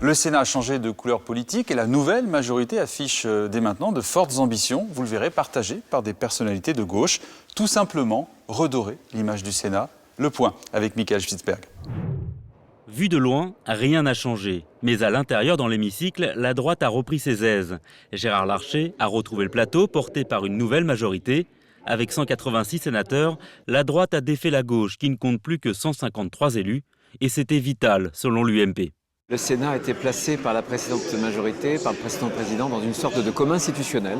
Le Sénat a changé de couleur politique et la nouvelle majorité affiche dès maintenant de fortes ambitions, vous le verrez, partagées par des personnalités de gauche. Tout simplement redorer l'image du Sénat. Le point avec Michael Schwitzberg. Vu de loin, rien n'a changé. Mais à l'intérieur, dans l'hémicycle, la droite a repris ses aises. Gérard Larcher a retrouvé le plateau porté par une nouvelle majorité. Avec 186 sénateurs, la droite a défait la gauche qui ne compte plus que 153 élus. Et c'était vital, selon l'UMP. Le Sénat a été placé par la précédente majorité, par le précédent président, dans une sorte de coma institutionnel,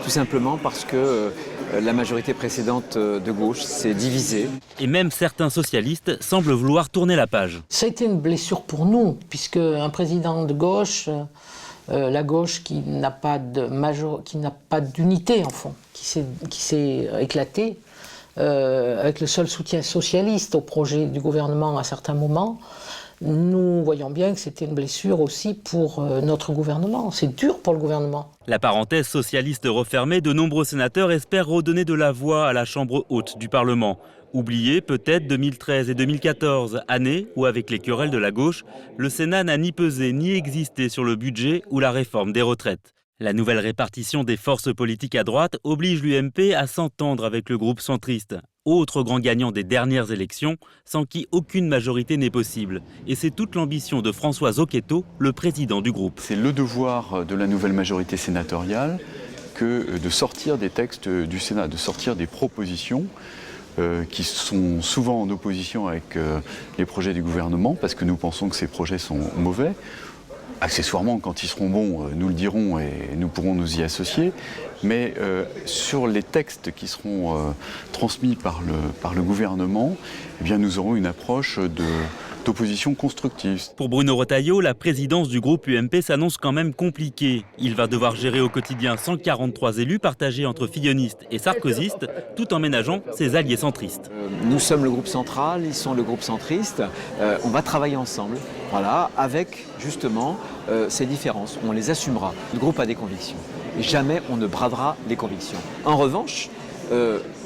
tout simplement parce que la majorité précédente de gauche s'est divisée. Et même certains socialistes semblent vouloir tourner la page. Ça a été une blessure pour nous, puisque un président de gauche, la gauche qui n'a pas d'unité en fond, qui s'est éclatée, avec le seul soutien socialiste au projet du gouvernement à certains moments, nous voyons bien que c'était une blessure aussi pour notre gouvernement. C'est dur pour le gouvernement. La parenthèse socialiste refermée, de nombreux sénateurs espèrent redonner de la voix à la Chambre haute du Parlement. Oubliez peut-être 2013 et 2014, années où, avec les querelles de la gauche, le Sénat n'a ni pesé ni existé sur le budget ou la réforme des retraites. La nouvelle répartition des forces politiques à droite oblige l'UMP à s'entendre avec le groupe centriste, autre grand gagnant des dernières élections, sans qui aucune majorité n'est possible. Et c'est toute l'ambition de François Zocchetto, le président du groupe. C'est le devoir de la nouvelle majorité sénatoriale que de sortir des textes du Sénat, de sortir des propositions qui sont souvent en opposition avec les projets du gouvernement, parce que nous pensons que ces projets sont mauvais. Accessoirement, quand ils seront bons, nous le dirons et nous pourrons nous y associer. Mais sur les textes qui seront transmis par le gouvernement, eh bien, nous aurons une approche d'opposition constructive. Pour Bruno Retailleau, la présidence du groupe UMP s'annonce quand même compliquée. Il va devoir gérer au quotidien 143 élus partagés entre fillonistes et sarkozystes, tout en ménageant ses alliés centristes. Nous sommes le groupe central, ils sont le groupe centriste. On va travailler ensemble, voilà, avec justement ces différences. On les assumera. Le groupe a des convictions. Et jamais on ne bradera les convictions. En revanche,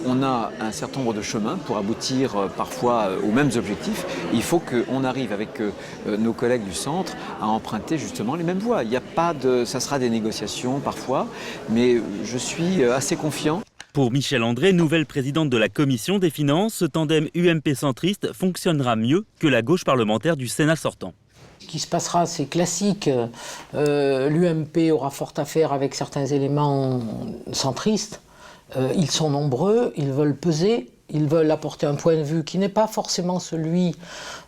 on a un certain nombre de chemins pour aboutir parfois aux mêmes objectifs. Il faut qu'on arrive avec nos collègues du centre à emprunter justement les mêmes voies. Il n'y a pas de, ça sera des négociations parfois, mais je suis assez confiant. Pour Michèle André, nouvelle présidente de la Commission des finances, ce tandem UMP centriste fonctionnera mieux que la gauche parlementaire du Sénat sortant. Ce qui se passera, c'est classique. L'UMP aura fort à faire avec certains éléments centristes. Ils sont nombreux, ils veulent peser, ils veulent apporter un point de vue qui n'est pas forcément celui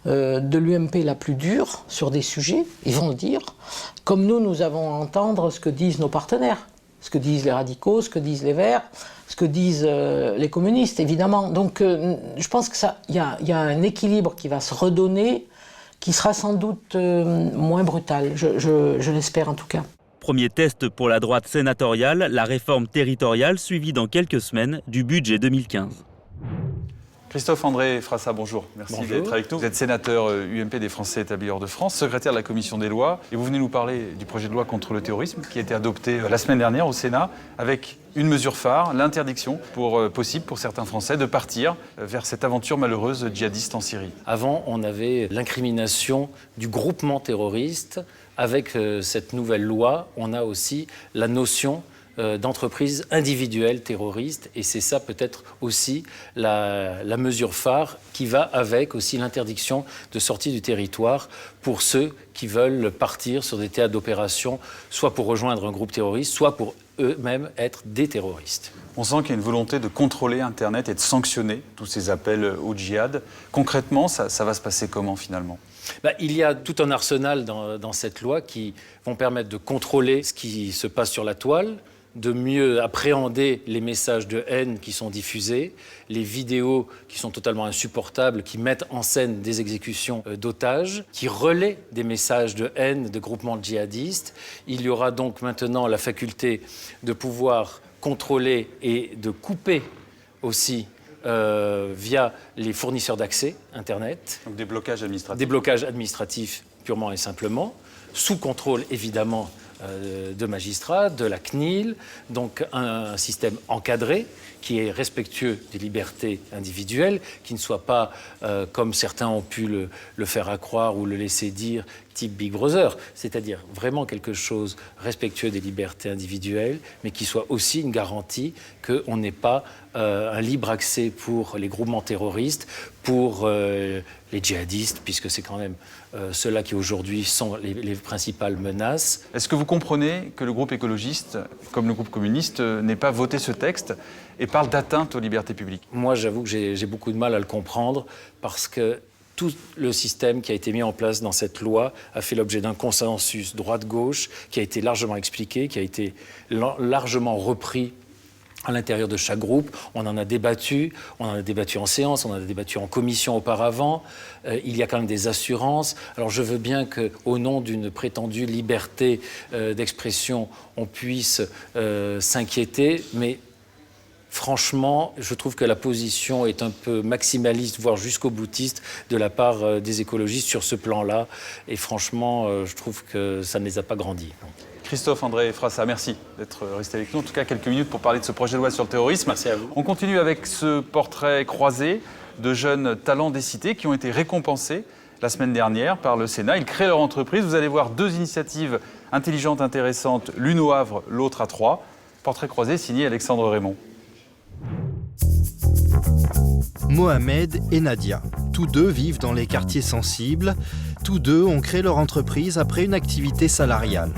de l'UMP la plus dure sur des sujets, ils vont le dire. Comme nous avons à entendre ce que disent nos partenaires, ce que disent les radicaux, ce que disent les Verts, ce que disent les communistes, évidemment. Donc je pense qu'il y a un équilibre qui va se redonner, qui sera sans doute moins brutal, je l'espère en tout cas. Premier test pour la droite sénatoriale, la réforme territoriale suivie dans quelques semaines du budget 2015. Christophe-André Frassa, bonjour. Merci d'être avec nous. Vous êtes sénateur UMP des Français établis hors de France, secrétaire de la Commission des lois. Et vous venez nous parler du projet de loi contre le terrorisme qui a été adopté la semaine dernière au Sénat avec une mesure phare, l'interdiction possible pour certains Français de partir vers cette aventure malheureuse djihadiste en Syrie. Avant, on avait l'incrimination du groupement terroriste. Avec cette nouvelle loi, on a aussi la notion d'entreprise individuelle terroriste, et c'est ça peut-être aussi la mesure phare qui va avec aussi l'interdiction de sortie du territoire pour ceux qui veulent partir sur des théâtres d'opération, soit pour rejoindre un groupe terroriste, soit pour eux-mêmes être des terroristes. On sent qu'il y a une volonté de contrôler Internet et de sanctionner tous ces appels au djihad. Concrètement, ça va se passer comment finalement ? Il y a tout un arsenal dans cette loi qui vont permettre de contrôler ce qui se passe sur la toile, de mieux appréhender les messages de haine qui sont diffusés, les vidéos qui sont totalement insupportables, qui mettent en scène des exécutions d'otages, qui relaient des messages de haine de groupements djihadistes. Il y aura donc maintenant la faculté de pouvoir contrôler et de couper aussi via les fournisseurs d'accès Internet. Donc des blocages administratifs. Des blocages administratifs purement et simplement, sous contrôle évidemment de magistrats, de la CNIL, donc un système encadré qui est respectueux des libertés individuelles, qui ne soit pas, comme certains ont pu le faire accroire ou le laisser dire, type Big Brother, c'est-à-dire vraiment quelque chose respectueux des libertés individuelles, mais qui soit aussi une garantie qu'on n'ait pas un libre accès pour les groupements terroristes, pour les djihadistes, puisque c'est quand même ceux-là qui aujourd'hui sont les principales menaces. Est-ce que vous comprenez que le groupe écologiste, comme le groupe communiste, n'ait pas voté ce texte et parle d'atteinte aux libertés publiques? Moi, j'avoue que j'ai beaucoup de mal à le comprendre, parce que tout le système qui a été mis en place dans cette loi a fait l'objet d'un consensus droite-gauche qui a été largement expliqué, qui a été largement repris à l'intérieur de chaque groupe. On en a débattu en séance, on en a débattu en commission auparavant. Il y a quand même des assurances. Alors je veux bien qu'au nom d'une prétendue liberté d'expression, on puisse s'inquiéter, mais franchement, je trouve que la position est un peu maximaliste, voire jusqu'au boutiste de la part des écologistes sur ce plan-là. Et franchement, je trouve que ça ne les a pas grandis. Christophe-André Frassa, merci d'être resté avec nous. En tout cas, quelques minutes pour parler de ce projet de loi sur le terrorisme. Merci à vous. On continue avec ce portrait croisé de jeunes talents des cités qui ont été récompensés la semaine dernière par le Sénat. Ils créent leur entreprise. Vous allez voir deux initiatives intelligentes, intéressantes, l'une au Havre, l'autre à Troyes. Portrait croisé signé Alexandre Raymond. Mohamed et Nadia, tous deux vivent dans les quartiers sensibles. Tous deux ont créé leur entreprise après une activité salariale.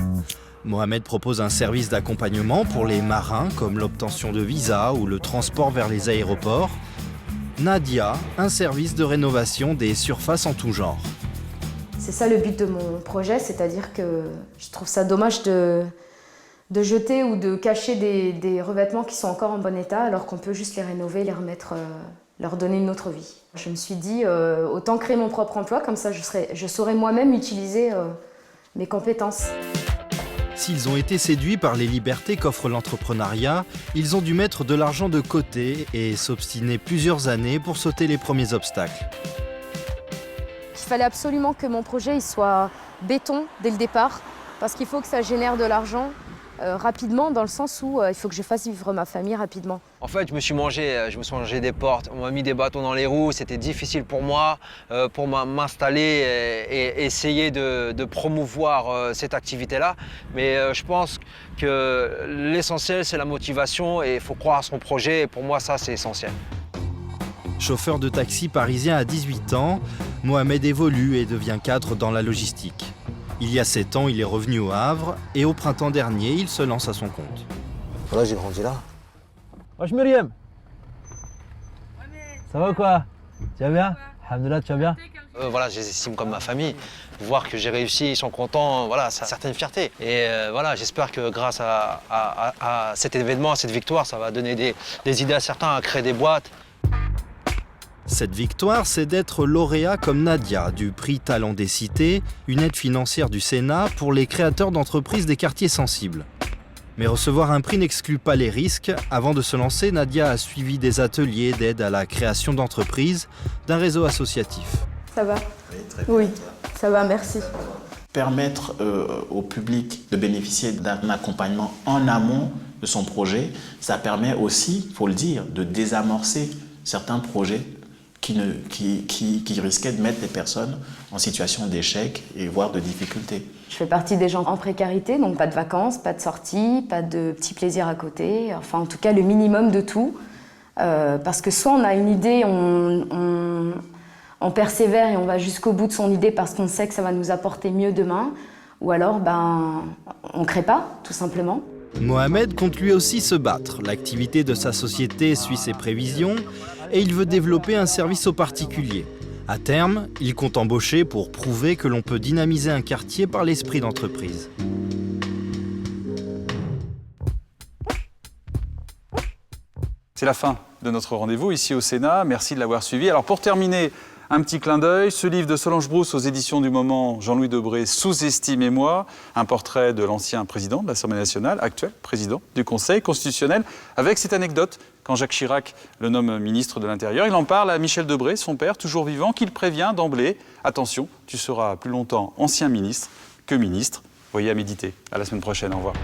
Mohamed propose un service d'accompagnement pour les marins, comme l'obtention de visas ou le transport vers les aéroports. Nadia, un service de rénovation des surfaces en tout genre. C'est ça le but de mon projet, c'est-à-dire que je trouve ça dommage de jeter ou de cacher des revêtements qui sont encore en bon état, alors qu'on peut juste les rénover, les remettre, leur donner une autre vie. Je me suis dit, autant créer mon propre emploi, comme ça je saurais moi-même utiliser mes compétences. S'ils ont été séduits par les libertés qu'offre l'entrepreneuriat, ils ont dû mettre de l'argent de côté et s'obstiner plusieurs années pour sauter les premiers obstacles. Il fallait absolument que mon projet il soit béton dès le départ, parce qu'il faut que ça génère de l'argent rapidement, dans le sens où il faut que je fasse vivre ma famille rapidement. En fait, je me suis mangé des portes, on m'a mis des bâtons dans les roues, c'était difficile pour moi pour m'installer et essayer de promouvoir cette activité-là. Mais je pense que l'essentiel, c'est la motivation et il faut croire à son projet. Et pour moi, ça, c'est essentiel. Chauffeur de taxi parisien à 18 ans, Mohamed évolue et devient cadre dans la logistique. Il y a 7 ans, il est revenu au Havre et au printemps dernier, il se lance à son compte. Voilà, j'ai grandi là. Wesh Myriam. Ça va ou quoi? Tu vas bien? Alhamdoulilah, tu vas bien? Voilà, je les estime comme ma famille. Voir que j'ai réussi, ils sont contents, voilà, c'est une certaine fierté. Et voilà, j'espère que grâce à cet événement, à cette victoire, ça va donner des idées à certains à créer des boîtes. Cette victoire, c'est d'être lauréat comme Nadia du prix Talent des Cités, une aide financière du Sénat pour les créateurs d'entreprises des quartiers sensibles. Mais recevoir un prix n'exclut pas les risques. Avant de se lancer, Nadia a suivi des ateliers d'aide à la création d'entreprises d'un réseau associatif. Ça va? Oui, ça va, merci. Permettre au public de bénéficier d'un accompagnement en amont de son projet, ça permet aussi, il faut le dire, de désamorcer certains projets qui risquaient de mettre les personnes en situation d'échec et voire de difficulté. Je fais partie des gens en précarité, donc pas de vacances, pas de sorties, pas de petits plaisirs à côté, enfin en tout cas le minimum de tout. Parce que soit on a une idée, on persévère et on va jusqu'au bout de son idée parce qu'on sait que ça va nous apporter mieux demain, ou alors on ne crée pas, tout simplement. Mohamed compte lui aussi se battre. L'activité de sa société suit ses prévisions et il veut développer un service aux particuliers. À terme, il compte embaucher pour prouver que l'on peut dynamiser un quartier par l'esprit d'entreprise. C'est la fin de notre rendez-vous ici au Sénat. Merci de l'avoir suivi. Alors pour terminer, un petit clin d'œil, ce livre de Solange Brousse aux éditions du moment, Jean-Louis Debré, Sous-estimez-moi, un portrait de l'ancien président de l'Assemblée nationale, actuel président du Conseil constitutionnel, avec cette anecdote, quand Jacques Chirac le nomme ministre de l'Intérieur, il en parle à Michel Debré, son père, toujours vivant, qu'il prévient d'emblée, attention, tu seras plus longtemps ancien ministre que ministre. Voyez à méditer. À la semaine prochaine, au revoir.